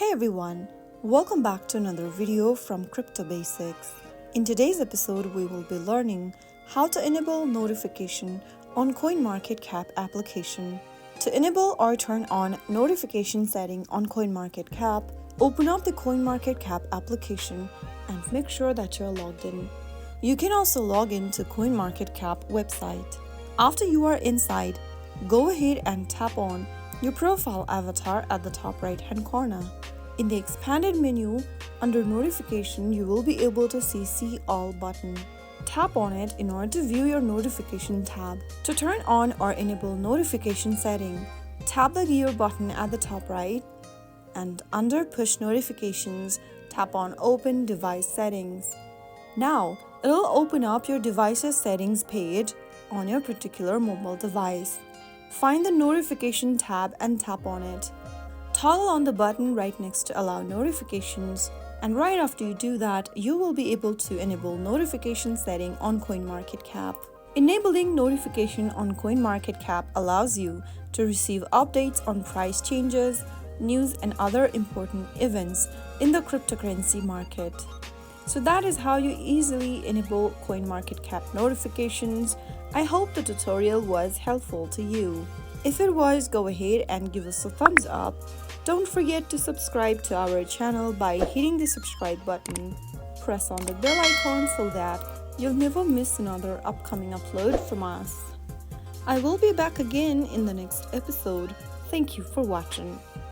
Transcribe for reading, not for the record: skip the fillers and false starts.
Hey everyone, welcome back to another video from Crypto Basics. In today's episode, we will be learning how to enable notification on CoinMarketCap application. To enable or turn on notification setting on CoinMarketCap, open up the CoinMarketCap application and make sure that you're logged in. You can also log in to CoinMarketCap website. After you are inside, go ahead and tap on your profile avatar at the top right hand corner. In the expanded menu, under notification, you will be able to see all button. Tap on it in order to view your notification tab. To turn on or enable notification setting, tap the gear button at the top right, and under push notifications, tap on open device settings. Now, it'll open up your device's settings page on your particular mobile device. Find the notification tab and tap on it. Toggle on the button right next to allow notifications, and right after you do that, you will be able to enable notification setting on CoinMarketCap. Enabling notification on CoinMarketCap allows you to receive updates on price changes, news, and other important events in the cryptocurrency market. So that is how you easily enable CoinMarketCap notifications. I hope the tutorial was helpful to you. If it was, go ahead and give us a thumbs up. Don't forget to subscribe to our channel by hitting the subscribe button. Press on the bell icon so that you'll never miss another upcoming upload from us. I will be back again in the next episode. Thank you for watching.